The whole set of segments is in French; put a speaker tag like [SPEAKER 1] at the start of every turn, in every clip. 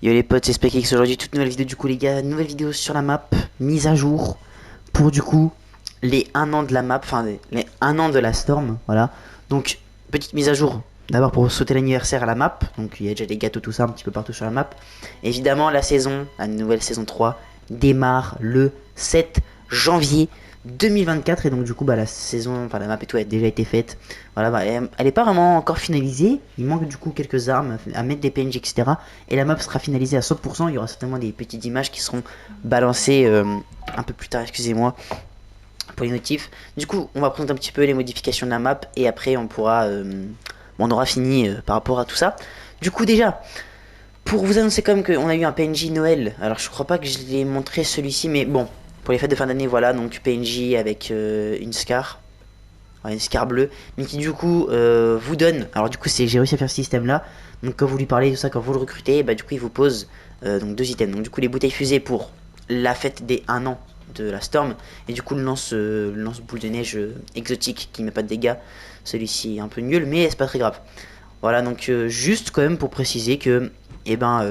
[SPEAKER 1] Yo les potes, c'est SpecX aujourd'hui, toute nouvelle vidéo du coup les gars, nouvelle vidéo sur la map, mise à jour pour du coup les 1 an de la map, enfin les 1 an de la Storm, voilà. Donc petite mise à jour, d'abord pour sauter l'anniversaire à la map, donc il y a déjà des gâteaux tout ça un petit peu partout sur la map. Évidemment la saison, la nouvelle saison 3 démarre le 7 janvier 2024 et donc du coup bah la saison, enfin la map et tout a déjà été faite. Voilà, bah, elle est pas vraiment encore finalisée, il manque du coup quelques armes à mettre des PNJ etc. Et la map sera finalisée à 100%, il y aura certainement des petites images qui seront balancées un peu plus tard, excusez-moi pour les notifs. Du coup on va présenter un petit peu les modifications de la map et après on pourra on aura fini par rapport à tout ça. Du coup déjà pour vous annoncer quand même qu'on a eu un PNJ Noël. Alors je crois pas que je l'ai montré celui-ci, mais bon, pour les fêtes de fin d'année, voilà, donc PNJ avec une Scar. Ouais, une Scar bleue, mais qui du coup vous donne. Alors du coup j'ai réussi à faire ce système là. Donc quand vous lui parlez tout ça, quand vous le recrutez, bah du coup il vous pose donc 2 items. Donc du coup les bouteilles fusées pour la fête des 1 an de la Storm. Et du coup le lance boule de neige exotique qui met pas de dégâts. Celui-ci est un peu nul, mais c'est pas très grave. Voilà, donc juste quand même pour préciser que eh ben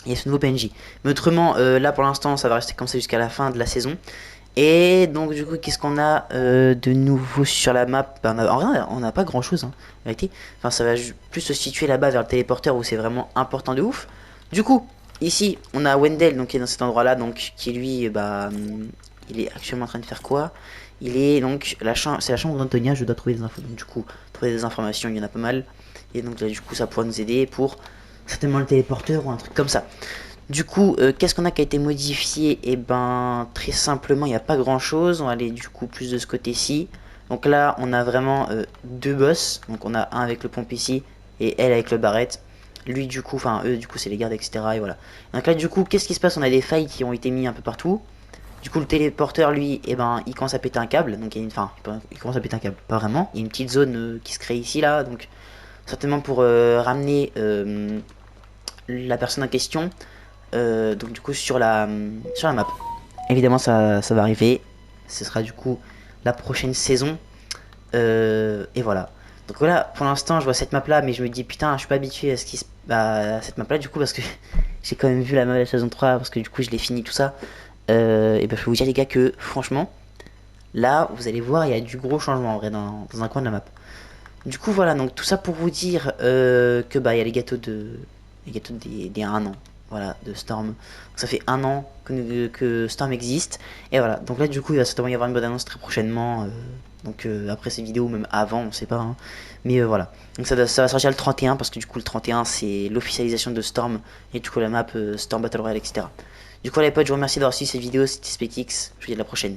[SPEAKER 1] il y a ce nouveau PNJ. Mais autrement, là pour l'instant, ça va rester comme ça jusqu'à la fin de la saison. Et donc du coup, qu'est-ce qu'on a de nouveau sur la map? En vrai, on n'a pas grand chose, hein, en vérité. Enfin, ça va plus se situer là-bas vers le téléporteur où c'est vraiment important de ouf. Du coup, ici, on a Wendell, donc qui est dans cet endroit-là, donc qui lui, il est actuellement en train de faire quoi? Il est donc c'est la chambre d'Antonia. Je dois trouver des infos. Donc du coup, trouver des informations, il y en a pas mal. Et donc là, du coup, ça pourra nous aider pour certainement le téléporteur ou un truc comme ça. Du coup, qu'est-ce qu'on a qui a été modifié? Et ben, très simplement, il n'y a pas grand chose. On va aller du coup plus de ce côté-ci. Donc là, on a vraiment 2 boss. Donc on a un avec le pompe ici et elle avec le barrette. Lui, du coup, enfin eux, du coup, c'est les gardes, etc. Et voilà. Donc là, du coup, qu'est-ce qui se passe? On a des failles qui ont été mis un peu partout. Du coup, le téléporteur, lui, et ben, il commence à péter un câble. Donc il y a une, enfin, il commence à péter un câble, pas vraiment. Il y a une petite zone qui se crée ici, là. Donc certainement pour ramener la personne en question. Donc du coup sur la map. Évidemment ça va arriver. Ce sera du coup la prochaine saison. Et voilà. Donc voilà, pour l'instant je vois cette map là, mais je me dis putain, je suis pas habitué à à cette map là du coup parce que j'ai quand même vu la map de la saison 3 parce que du coup je l'ai fini tout ça. Et ben je peux vous dire les gars que franchement, là vous allez voir il y a du gros changement en vrai dans un coin de la map. Du coup voilà, donc tout ça pour vous dire que bah il y a les gâteaux des 1 an, voilà, de Storm. Donc, ça fait 1 an que Storm existe. Et voilà, donc là du coup il va certainement y avoir une bonne annonce très prochainement. Donc après cette vidéo, même avant, on sait pas. Hein. Mais voilà. Donc ça va sortir le 31 parce que du coup le 31 c'est l'officialisation de Storm et du coup la map Storm Battle Royale, etc. Du coup les potes, je vous remercie d'avoir suivi cette vidéo, c'était SpecX, je vous dis à la prochaine.